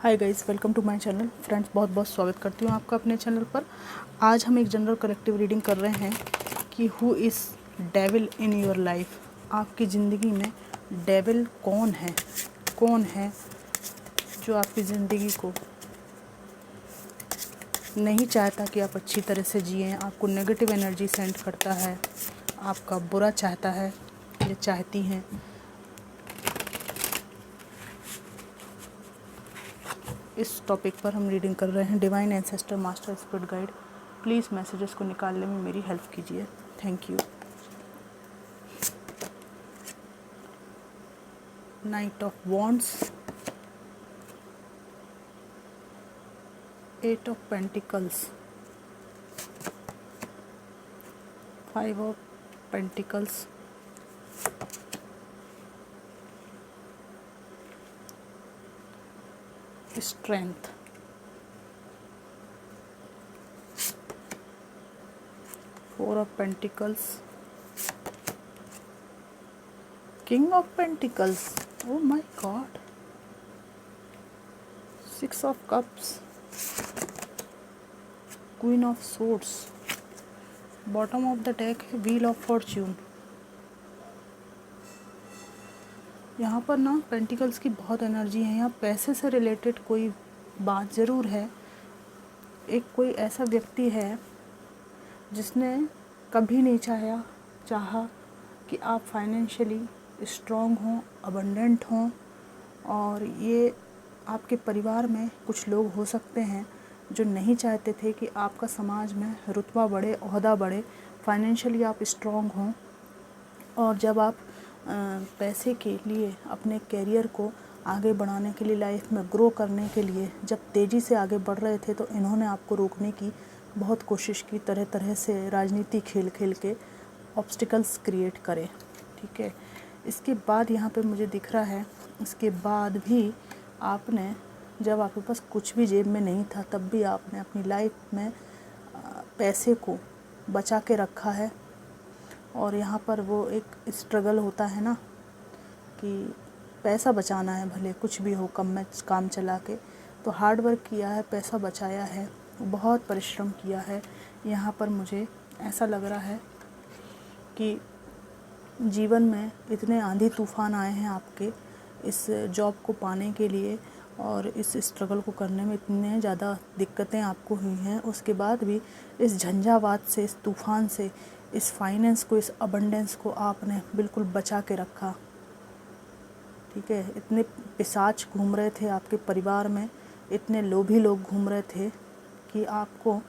Hi guys, welcome to my channel. Friends, बहुत बहुत स्वागत करती हूँ आपका अपने चैनल पर। आज हम एक जनरल कलेक्टिव रीडिंग कर रहे हैं कि who is devil in your life. आपकी ज़िंदगी में डेविल कौन है? कौन है जो आपकी ज़िंदगी को नहीं चाहता कि आप अच्छी तरह से जिएं, आपको नेगेटिव एनर्जी सेंड करता है, आपका बुरा चाहता है या चाहती हैं। इस टॉपिक पर हम रीडिंग कर रहे हैं। Divine ancestor, master, spirit guide, please messages को निकालने में मेरी हेल्प कीजिए। Thank you. Night of wands, 8 of pentacles, 5 of pentacles, strength, 4 of pentacles, king of pentacles, oh my God, 6 of cups, queen of swords, bottom of the deck है wheel of Fortune. यहाँ पर ना pentacles की बहुत energy है। यहाँ पैसे से रिलेटेड कोई बात ज़रूर है। एक कोई ऐसा व्यक्ति है जिसने कभी नहीं चाहा कि आप फाइनेंशियली स्ट्रॉन्ग हों, अबंडेंट हों। और ये आपके परिवार में कुछ लोग हो सकते हैं जो नहीं चाहते थे कि आपका समाज में रुतबा बढ़े, ओहदा बढ़े, फाइनेंशियली आप स्ट्रॉन्ग हों। और जब आप पैसे के लिए, अपने करियर को आगे बढ़ाने के लिए, लाइफ में ग्रो करने के लिए जब तेज़ी से आगे बढ़ रहे थे, तो इन्होंने आपको रोकने की बहुत कोशिश की। तरह तरह से राजनीति खेल खेल के ऑब्स्टिकल्स क्रिएट करे। ठीक है। इसके बाद यहाँ पे मुझे दिख रहा है, इसके बाद भी आपने, जब आपके पास कुछ भी जेब में नहीं था, तब भी आपने अपनी लाइफ में पैसे को बचा के रखा है। और यहाँ पर वो एक स्ट्रगल होता है ना कि पैसा बचाना है, भले कुछ भी हो, कम में काम चला के। तो हार्ड वर्क किया है, पैसा बचाया है, बहुत परिश्रम किया है। यहाँ पर मुझे ऐसा लग रहा है कि जीवन में इतने आंधी तूफान आए हैं आपके इस जॉब को पाने के लिए, और इस स्ट्रगल को करने में इतने ज़्यादा दिक्कतें आपको हुई हैं। उसके बाद भी इस झंझावात से, इस तूफ़ान से, इस फाइनेंस को, इस अबंडेंस को आपने बिल्कुल बचा के रखा। ठीक है। इतने पिशाच घूम रहे थे आपके परिवार में, इतने लोभी लोग घूम रहे थे कि आपको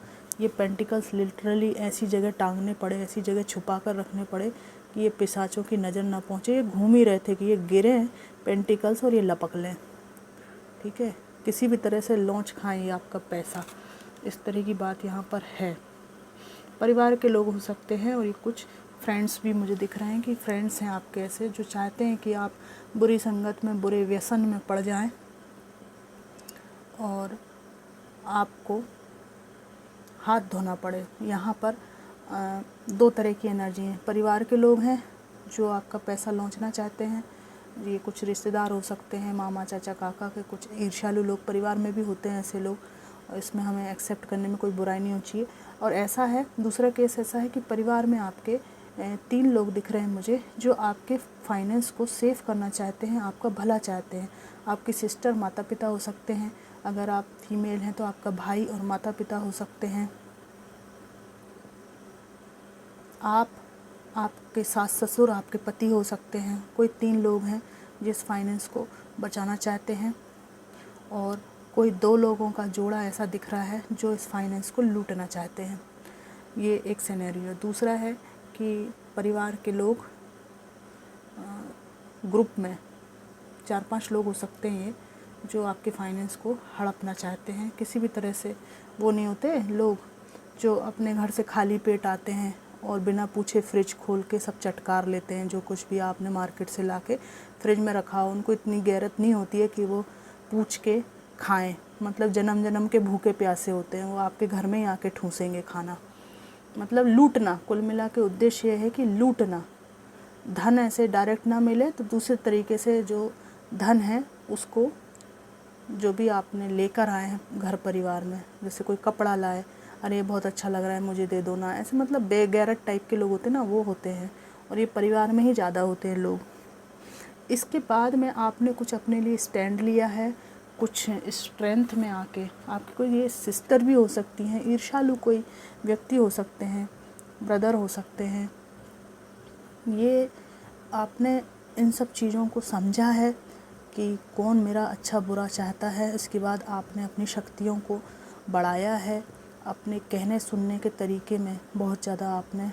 ये पेंटिकल्स लिटरली ऐसी जगह टांगने पड़े, ऐसी जगह छुपा कर रखने पड़े कि ये पिशाचों की नज़र ना पहुँचे। ये घूम ही रहे थे कि ये गिरें पेंटिकल्स और ये लपक लें। ठीक है। किसी भी तरह से लॉन्च खाएं ये आपका पैसा, इस तरह की बात यहाँ पर है। परिवार के लोग हो सकते हैं, और ये कुछ फ्रेंड्स भी मुझे दिख रहे हैं कि फ्रेंड्स हैं आपके ऐसे जो चाहते हैं कि आप बुरी संगत में, बुरे व्यसन में पड़ जाएं, और आपको हाथ धोना पड़े। यहाँ पर दो तरह की एनर्जी है। परिवार के लोग हैं जो आपका पैसा लॉन्चना चाहते हैं। ये कुछ रिश्तेदार हो सकते हैं, मामा, चाचा, काका के कुछ ईर्ष्यालु लोग परिवार में भी होते हैं ऐसे लोग, और इसमें हमें एक्सेप्ट करने में कोई बुराई नहीं होनी चाहिए। और ऐसा है, दूसरा केस ऐसा है कि परिवार में आपके 3 लोग दिख रहे हैं मुझे जो आपके फाइनेंस को सेव करना चाहते हैं, आपका भला चाहते हैं। आपकी सिस्टर, माता पिता हो सकते हैं। अगर आप फीमेल हैं तो आपका भाई और माता पिता हो सकते हैं। आपके सास ससुर, आपके पति हो सकते हैं। कोई 3 लोग हैं जिस फाइनेंस को बचाना चाहते हैं, और कोई 2 लोगों का जोड़ा ऐसा दिख रहा है जो इस फाइनेंस को लूटना चाहते हैं। ये एक सिनेरियो। दूसरा है कि परिवार के लोग ग्रुप में 4-5 लोग हो सकते हैं ये, जो आपके फाइनेंस को हड़पना चाहते हैं। किसी भी तरह से वो नहीं होते लोग जो अपने घर से खाली पेट आते हैं और बिना पूछे फ्रिज खोल के सब चटकार लेते हैं। जो कुछ भी आपने मार्केट से लाके फ्रिज में रखा हो, उनको इतनी गैरत नहीं होती है कि वो पूछ के खाएं। मतलब जन्म जन्म के भूखे प्यासे होते हैं, वो आपके घर में ही आके ठूसेंगे खाना। मतलब लूटना, कुल मिला के उद्देश्य ये है कि लूटना। धन ऐसे डायरेक्ट ना मिले तो दूसरे तरीके से जो धन है उसको जो भी आपने लेकर आए हैं घर परिवार में, जैसे कोई कपड़ा लाए, अरे ये बहुत अच्छा लग रहा है मुझे दे दो ना, ऐसे मतलब बेगैरत टाइप के लोग होते हैं ना, वो होते हैं, और ये परिवार में ही ज़्यादा होते हैं लोग। इसके बाद में आपने कुछ अपने लिए स्टैंड लिया है, कुछ स्ट्रेंथ में आके, आपकी कोई ये सिस्टर भी हो सकती हैं, ईर्ष्यालु कोई व्यक्ति हो सकते हैं, ब्रदर हो सकते हैं, ये आपने इन सब चीज़ों को समझा है कि कौन मेरा अच्छा बुरा चाहता है। इसके बाद आपने अपनी शक्तियों को बढ़ाया है, अपने कहने सुनने के तरीके में बहुत ज़्यादा आपने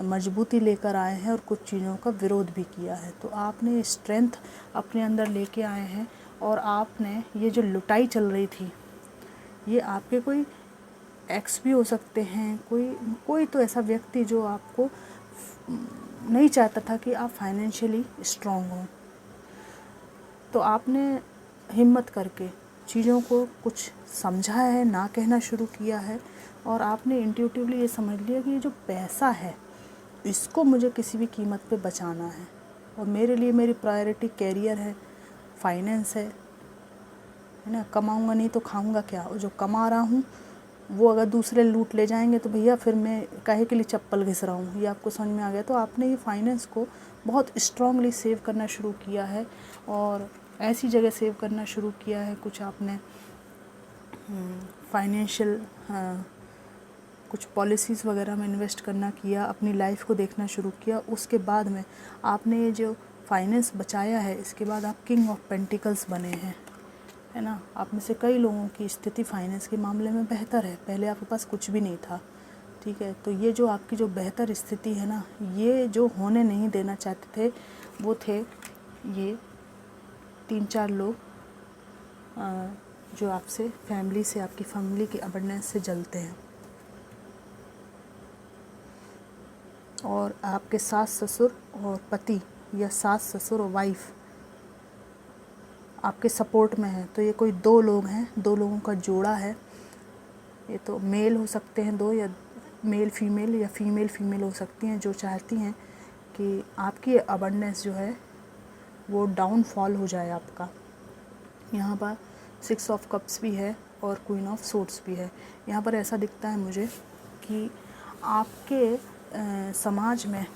मजबूती लेकर आए हैं और कुछ चीज़ों का विरोध भी किया है। तो आपने स्ट्रेंथ अपने अंदर लेके आए हैं, और आपने ये जो लुटाई चल रही थी, ये आपके कोई एक्स भी हो सकते हैं, कोई तो ऐसा व्यक्ति जो आपको नहीं चाहता था कि आप फाइनेंशियली स्ट्रॉन्ग हों। तो आपने हिम्मत करके चीज़ों को कुछ समझा है, ना कहना शुरू किया है, और आपने इंट्यूटिवली ये समझ लिया कि ये जो पैसा है इसको मुझे किसी भी कीमत पे बचाना है, और मेरे लिए मेरी प्रायोरिटी कैरियर है, फाइनेंस है ना। कमाऊंगा नहीं तो खाऊंगा क्या, और जो कमा रहा हूँ वो अगर दूसरे लूट ले जाएंगे तो भैया फिर मैं काहे के लिए चप्पल घिस रहा हूँ। ये आपको समझ में आ गया। तो आपने ये फाइनेंस को बहुत स्ट्रांगली सेव करना शुरू किया है, और ऐसी जगह सेव करना शुरू किया है, कुछ आपने फाइनेंशियल कुछ पॉलिसीज़ वगैरह में इन्वेस्ट करना किया, अपनी लाइफ को देखना शुरू किया। उसके बाद में आपने ये जो फाइनेंस बचाया है, इसके बाद आप किंग ऑफ पेंटिकल्स बने हैं, है ना। आप में से कई लोगों की स्थिति फाइनेंस के मामले में बेहतर है, पहले आपके पास कुछ भी नहीं था, ठीक है। तो ये जो आपकी जो बेहतर स्थिति है ना, ये जो होने नहीं देना चाहते थे वो थे ये 3-4 लोग जो आपसे फैमिली से, आपकी फैमिली की अबंडेंस से जलते हैं, और आपके सास ससुर और पति, या सास ससुर और वाइफ आपके सपोर्ट में है। तो ये कोई 2 लोग हैं, 2 लोगों का जोड़ा है। ये तो मेल हो सकते हैं 2, या मेल फीमेल, या फीमेल फीमेल हो सकती हैं, जो चाहती हैं कि आपकी अबंडेंस जो है वो डाउनफॉल हो जाए आपका। यहाँ पर 6 ऑफ कप्स भी है और क्वीन ऑफ सोर्ड्स भी है। यहाँ पर ऐसा दिखता है मुझे कि आपके समाज में,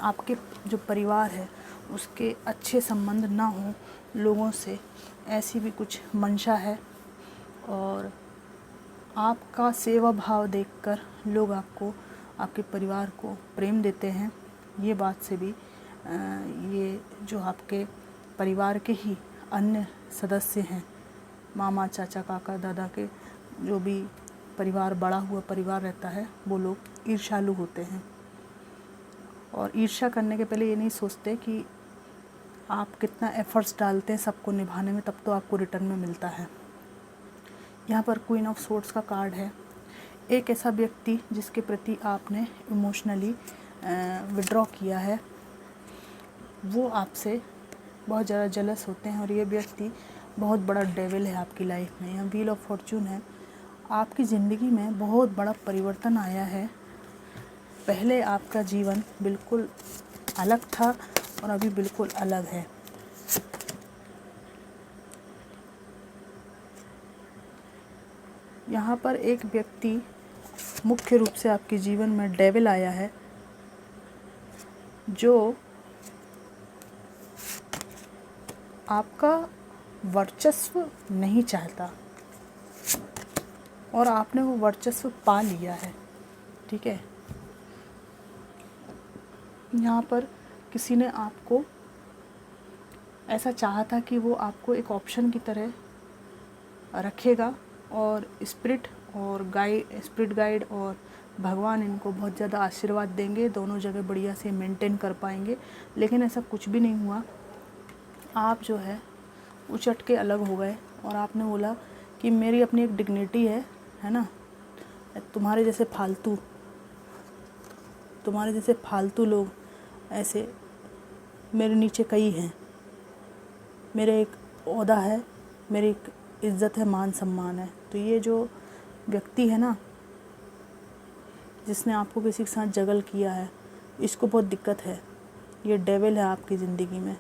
आपके जो परिवार है उसके अच्छे संबंध ना हो लोगों से, ऐसी भी कुछ मंशा है, और आपका सेवा भाव देखकर लोग आपको, आपके परिवार को प्रेम देते हैं। ये बात से भी ये जो आपके परिवार के ही अन्य सदस्य हैं, मामा, चाचा, काका, दादा के जो भी परिवार, बड़ा हुआ परिवार रहता है, वो लोग ईर्ष्यालु होते हैं, और ईर्ष्या करने के पहले ये नहीं सोचते कि आप कितना एफर्ट्स डालते हैं सबको निभाने में, तब तो आपको रिटर्न में मिलता है। यहाँ पर क्वीन ऑफ सोर्ड्स का कार्ड है। एक ऐसा व्यक्ति जिसके प्रति आपने इमोशनली विड्रॉ किया है, वो आपसे बहुत ज़्यादा जेलस होते हैं, और ये व्यक्ति बहुत बड़ा डेविल है आपकी लाइफ में। यहाँ व्हील ऑफ फॉर्चून है। आपकी ज़िंदगी में बहुत बड़ा परिवर्तन आया है। पहले आपका जीवन बिल्कुल अलग था और अभी बिल्कुल अलग है। यहाँ पर एक व्यक्ति मुख्य रूप से आपके जीवन में डेविल आया है, जो आपका वर्चस्व नहीं चाहता, और आपने वो वर्चस्व पा लिया है, ठीक है। यहाँ पर किसी ने आपको ऐसा चाहा था कि वो आपको एक ऑप्शन की तरह रखेगा, और स्पिरिट गाइड और भगवान इनको बहुत ज़्यादा आशीर्वाद देंगे, दोनों जगह बढ़िया से मेंटेन कर पाएंगे। लेकिन ऐसा कुछ भी नहीं हुआ। आप जो है उचट के अलग हो गए, और आपने बोला कि मेरी अपनी एक डिग्निटी है ना। तुम्हारे जैसे फालतू लोग ऐसे मेरे नीचे कई हैं। मेरे एक ओहदा है, मेरी एक इज़्ज़त है, मान सम्मान है। तो ये जो व्यक्ति है ना, जिसने आपको किसी के साथ जगल किया है, इसको बहुत दिक्कत है। ये डेविल है आपकी ज़िंदगी में।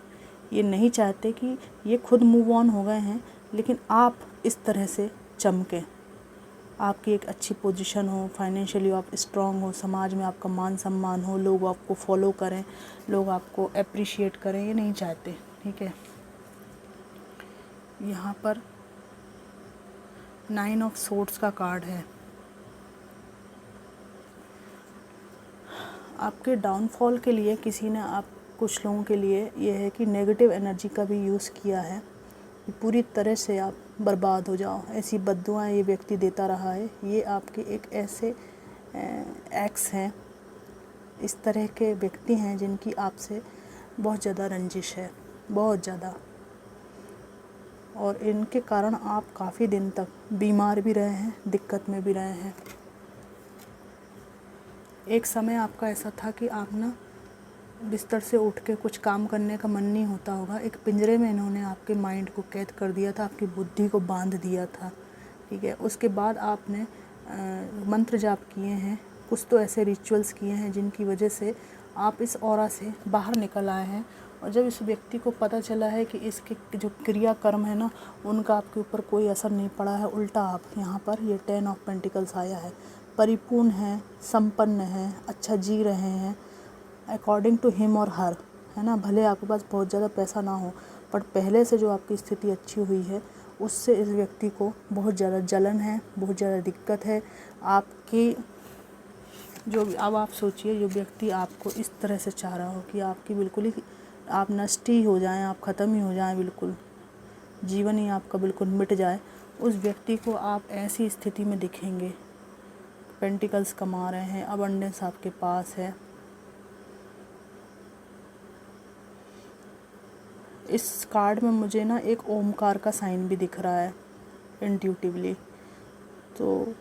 ये नहीं चाहते कि, ये खुद मूव ऑन हो गए हैं, लेकिन आप इस तरह से चमकें, आपकी एक अच्छी पोजीशन हो, फाइनेंशियली आप स्ट्रांग हो, समाज में आपका मान सम्मान हो, लोग आपको फॉलो करें, लोग आपको अप्रिशिएट करें, ये नहीं चाहते। ठीक है, यहाँ पर 9 ऑफ सोर्ड्स का कार्ड है। आपके डाउनफॉल के लिए किसी ने, आप कुछ लोगों के लिए ये है कि नेगेटिव एनर्जी का भी यूज़ किया है कि पूरी तरह से आप बर्बाद हो जाओ, ऐसी बद्दुआएं ये व्यक्ति देता रहा है। ये आपके एक ऐसे एक्स हैं, इस तरह के व्यक्ति हैं जिनकी आपसे बहुत ज़्यादा रंजिश है, बहुत ज़्यादा, और इनके कारण आप काफ़ी दिन तक बीमार भी रहे हैं, दिक्कत में भी रहे हैं। एक समय आपका ऐसा था कि आप ना बिस्तर से उठ के कुछ काम करने का मन नहीं होता होगा, एक पिंजरे में इन्होंने आपके माइंड को कैद कर दिया था, आपकी बुद्धि को बांध दिया था। ठीक है, उसके बाद आपने मंत्र जाप किए हैं, कुछ तो ऐसे रिचुअल्स किए हैं जिनकी वजह से आप इस ऑरा से बाहर निकल आए हैं। और जब इस व्यक्ति को पता चला है कि इसके जो क्रियाकर्म है ना, उनका आपके ऊपर कोई असर नहीं पड़ा है, उल्टा आप यहाँ पर ये 10 ऑफ पेंटिकल्स आया है, परिपूर्ण हैं, संपन्न हैं, अच्छा जी रहे हैं अकॉर्डिंग टू हिम और हर, है ना। भले आपके पास बहुत ज़्यादा पैसा ना हो, पर पहले से जो आपकी स्थिति अच्छी हुई है उससे इस व्यक्ति को बहुत ज़्यादा जलन है, बहुत ज़्यादा दिक्कत है। आपकी जो, अब आप सोचिए, जो व्यक्ति आपको इस तरह से चाह रहा हो कि आपकी बिल्कुल ही आप नष्ट ही हो जाएं, आप ख़त्म ही हो जाएं, बिल्कुल जीवन ही आपका बिल्कुल मिट जाए, उस व्यक्ति को आप ऐसी स्थिति में दिखेंगे। पेंटिकल्स कमा रहे हैं, अबंडेंस आपके पास है। इस कार्ड में मुझे ना एक ओमकार का साइन भी दिख रहा है इंट्यूटिवली। तो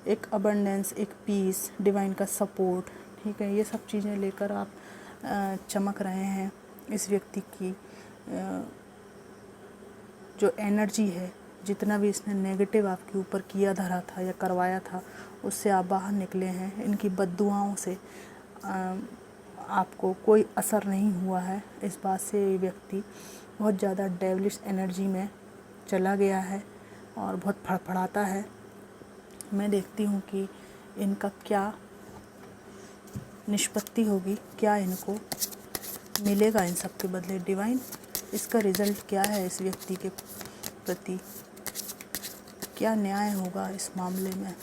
एक अबंडेंस, एक पीस, डिवाइन का सपोर्ट, ठीक है, ये सब चीज़ें लेकर आप चमक रहे हैं। इस व्यक्ति की जो एनर्जी है, जितना भी इसने नेगेटिव आपके ऊपर किया धरा था या करवाया था, उससे आप बाहर निकले हैं। इनकी बद्दुआओं से आपको कोई असर नहीं हुआ है। इस बात से ये व्यक्ति बहुत ज़्यादा डेविलिश एनर्जी में चला गया है और बहुत फड़फड़ाता है। मैं देखती हूँ कि इनका क्या निष्पत्ति होगी, क्या इनको मिलेगा इन सब के बदले। डिवाइन, इसका रिज़ल्ट क्या है इस व्यक्ति के प्रति, क्या न्याय होगा इस मामले में।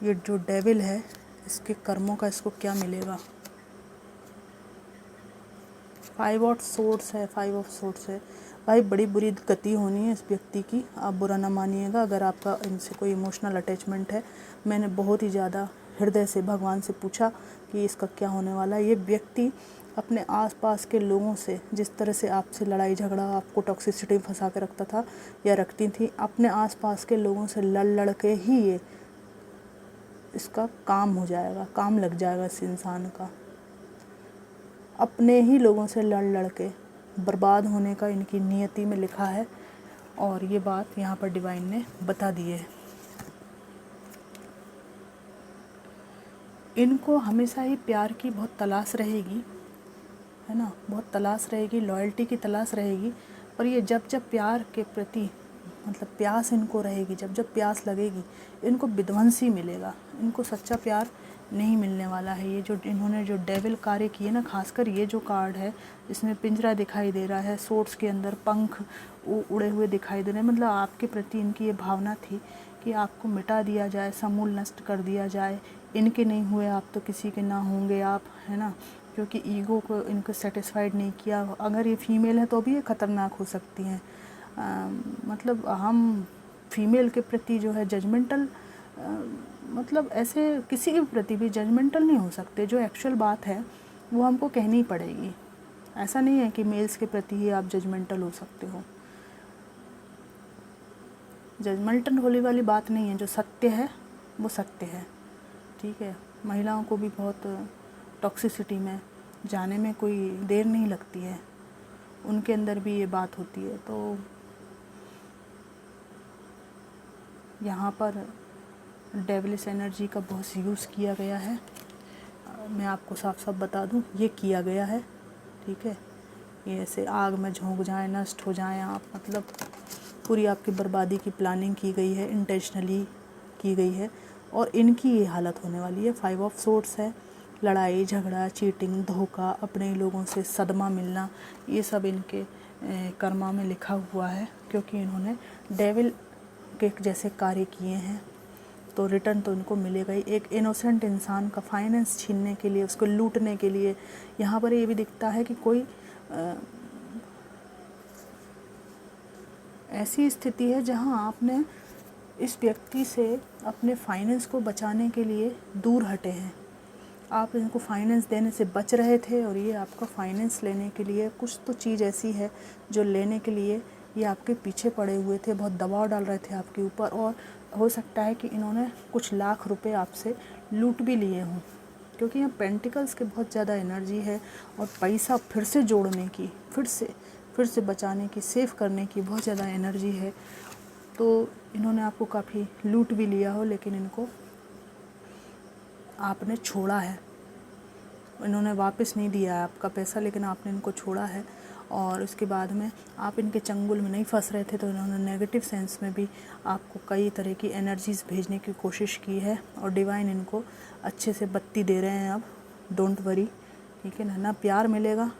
ये जो डेविल है, इसके कर्मों का इसको क्या मिलेगा। 5 ऑफ सोर्ड्स है, 5 ऑफ सोर्ड्स है। भाई बड़ी बुरी गति होनी है इस व्यक्ति की, आप बुरा ना मानिएगा अगर आपका इनसे कोई इमोशनल अटैचमेंट है। मैंने बहुत ही ज़्यादा हृदय से भगवान से पूछा कि इसका क्या होने वाला है। ये व्यक्ति अपने आसपास के लोगों से, जिस तरह से आपसे लड़ाई झगड़ा, आपको टॉक्सिसिटी में फंसा के रखता था या रखती थी, अपने आसपास के लोगों से लड़ के ही ये इसका काम हो जाएगा, काम लग जाएगा इस इंसान का। अपने ही लोगों से लड़ के बर्बाद होने का इनकी नियति में लिखा है, और ये बात यहाँ पर डिवाइन ने बता दी है। इनको हमेशा ही प्यार की बहुत तलाश रहेगी, है ना, बहुत तलाश रहेगी, लॉयल्टी की तलाश रहेगी। पर ये जब जब प्यार के प्रति मतलब प्यास इनको रहेगी, जब जब प्यास लगेगी, इनको विध्वंसी मिलेगा, इनको सच्चा प्यार नहीं मिलने वाला है। ये जो इन्होंने जो डेविल कार्य किए ना, खासकर ये जो कार्ड है इसमें पिंजरा दिखाई दे रहा है, सोर्ड्स के अंदर पंख उड़े हुए दिखाई दे रहे हैं। मतलब आपके प्रति इनकी ये भावना थी कि आपको मिटा दिया जाए, समूल नष्ट कर दिया जाए। इनके नहीं हुए आप तो किसी के ना होंगे आप, है ना, क्योंकि ईगो को इनको सेटिस्फाइड नहीं किया। अगर ये फीमेल है तो भी ये ख़तरनाक हो सकती हैं। मतलब हम फीमेल के प्रति जो है जजमेंटल, मतलब ऐसे किसी के प्रति भी जजमेंटल नहीं हो सकते। जो एक्चुअल बात है वो हमको कहनी पड़ेगी। ऐसा नहीं है कि मेल्स के प्रति ही आप जजमेंटल हो सकते हो। जजमेंटल होने वाली बात नहीं है, जो सत्य है वो सत्य है, ठीक है। महिलाओं को भी बहुत टॉक्सिसिटी में जाने में कोई देर नहीं लगती है, उनके अंदर भी ये बात होती है। तो यहाँ पर डेविलिश एनर्जी का बहुत यूज़ किया गया है। मैं आपको साफ साफ बता दूँ, ये किया गया है, ठीक है। ये ऐसे आग में झोंक जाएं, नष्ट हो जाएं आप, मतलब पूरी आपकी बर्बादी की प्लानिंग की गई है, इंटेंशनली की गई है और इनकी ये हालत होने वाली है। 5 ऑफ सोर्ड्स है, लड़ाई झगड़ा, चीटिंग, धोखा, अपने ही लोगों से सदमा मिलना, ये सब इनके कर्मा में लिखा हुआ है, क्योंकि इन्होंने डेविल के जैसे कार्य किए हैं तो रिटर्न तो इनको मिलेगा ही। एक इनोसेंट इंसान का फाइनेंस छीनने के लिए, उसको लूटने के लिए, यहाँ पर ये भी दिखता है कि कोई ऐसी स्थिति है जहाँ आपने इस व्यक्ति से अपने फाइनेंस को बचाने के लिए दूर हटे हैं। आप इनको फाइनेंस देने से बच रहे थे और ये आपका फाइनेंस लेने के लिए कुछ तो चीज़ ऐसी है जो लेने के लिए ये आपके पीछे पड़े हुए थे, बहुत दबाव डाल रहे थे आपके ऊपर, और हो सकता है कि इन्होंने कुछ लाख रुपए आपसे लूट भी लिए हों, क्योंकि यहाँ पेंटिकल्स के बहुत ज़्यादा एनर्जी है और पैसा फिर से जोड़ने की, फिर से बचाने की, सेव करने की बहुत ज़्यादा एनर्जी है। तो इन्होंने आपको काफ़ी लूट भी लिया हो, लेकिन इनको आपने छोड़ा है, इन्होंने वापस नहीं दिया है आपका पैसा, लेकिन आपने इनको छोड़ा है। और उसके बाद में आप इनके चंगुल में नहीं फंस रहे थे, तो इन्होंने नेगेटिव सेंस में भी आपको कई तरह की एनर्जीज़ भेजने की कोशिश की है और डिवाइन इनको अच्छे से बत्ती दे रहे हैं। अब डोंट वरी, ठीक है ना प्यार मिलेगा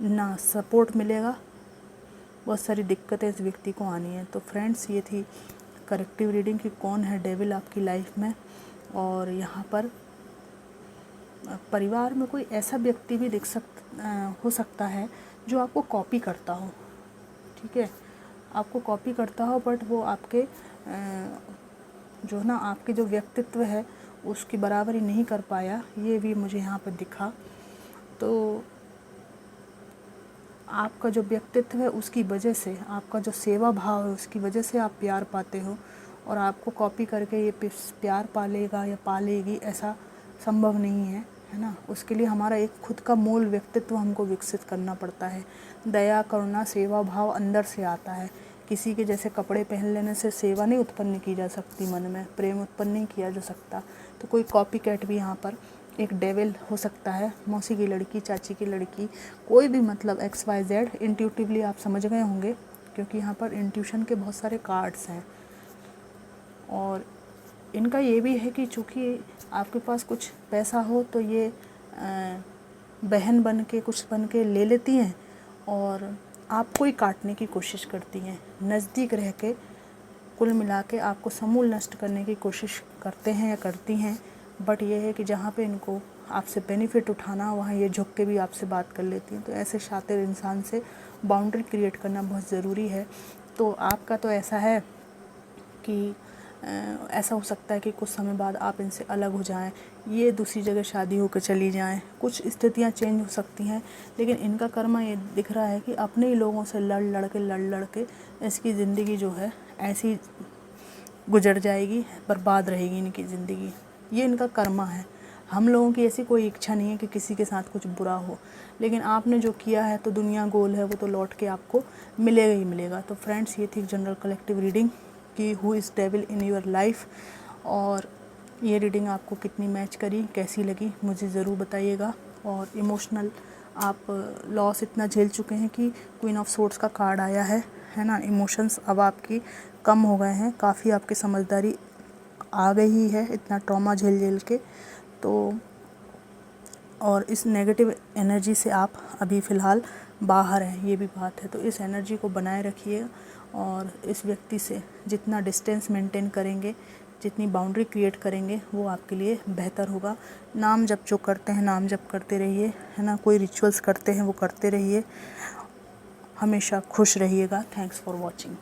ना सपोर्ट मिलेगा, बहुत सारी दिक्कतें इस व्यक्ति को आनी है। तो फ्रेंड्स, ये थी करेक्टिव रीडिंग कि कौन है डेविल आपकी लाइफ में। और यहाँ पर परिवार में कोई ऐसा व्यक्ति भी हो सकता है जो आपको कॉपी करता हो, ठीक है, आपको कॉपी करता हो, बट वो आपके जो ना आपके जो व्यक्तित्व है उसकी बराबरी नहीं कर पाया, ये भी मुझे यहाँ पर दिखा। तो आपका जो व्यक्तित्व है उसकी वजह से, आपका जो सेवा भाव है उसकी वजह से आप प्यार पाते हो, और आपको कॉपी करके ये प्यार पालेगा या पालेगी ऐसा संभव नहीं है, है ना। उसके लिए हमारा एक खुद का मूल व्यक्तित्व हमको विकसित करना पड़ता है। दया, करुणा, सेवा भाव अंदर से आता है। किसी के जैसे कपड़े पहन लेने से सेवा नहीं उत्पन्न की जा सकती, मन में प्रेम उत्पन्न नहीं किया जा सकता। तो कोई कॉपी कैट भी यहाँ पर एक डेविल हो सकता है, मौसी की लड़की, चाची की लड़की, कोई भी, मतलब XYZ। इंट्यूटिवली आप समझ गए होंगे, क्योंकि यहाँ पर इंट्यूशन के बहुत सारे कार्ड्स हैं। और इनका ये भी है कि चूँकि आपके पास कुछ पैसा हो तो ये बहन बन के, कुछ बन के ले लेती हैं और आपको ही काटने की कोशिश करती हैं, नज़दीक रह के कुल मिला के आपको समूल नष्ट करने की कोशिश करते हैं या करती हैं। बट ये है कि जहाँ पे इनको आपसे बेनिफिट उठाना, वहाँ ये झुक के भी आपसे बात कर लेती हैं। तो ऐसे शातिर इंसान से बाउंड्री क्रिएट करना बहुत ज़रूरी है। तो आपका तो ऐसा है कि ऐसा हो सकता है कि कुछ समय बाद आप इनसे अलग हो जाएं, ये दूसरी जगह शादी होकर चली जाएं, कुछ स्थितियां चेंज हो सकती हैं। लेकिन इनका कर्मा ये दिख रहा है कि अपने ही लोगों से लड़ के इसकी ज़िंदगी जो है ऐसी गुजर जाएगी, बर्बाद रहेगी इनकी ज़िंदगी। ये इनका कर्मा है। हम लोगों की ऐसी कोई इच्छा नहीं है कि किसी के साथ कुछ बुरा हो, लेकिन आपने जो किया है तो दुनिया गोल है, वो तो लौट के आपको मिलेगा ही मिलेगा। तो फ्रेंड्स, ये थी जनरल कलेक्टिव रीडिंग कि who is devil in your life. और ये रीडिंग आपको कितनी मैच करी, कैसी लगी, मुझे ज़रूर बताइएगा। और इमोशनल आप लॉस इतना झेल चुके हैं कि क्वीन ऑफ सोर्ड्स का कार्ड आया है ना। इमोशंस अब आपकी कम हो गए हैं, काफ़ी आपकी समझदारी आ गई है इतना ट्रॉमा झेल के। तो और इस नेगेटिव एनर्जी से आप अभी फ़िलहाल बाहर हैं, ये भी बात है। तो इस एनर्जी को बनाए रखिए और इस व्यक्ति से जितना डिस्टेंस मेंटेन करेंगे, जितनी बाउंड्री क्रिएट करेंगे, वो आपके लिए बेहतर होगा। नाम जप जो करते हैं, नाम जप करते रहिए, है ना। कोई रिचुअल्स करते हैं वो करते रहिए, हमेशा खुश रहिएगा। Thanks for watching.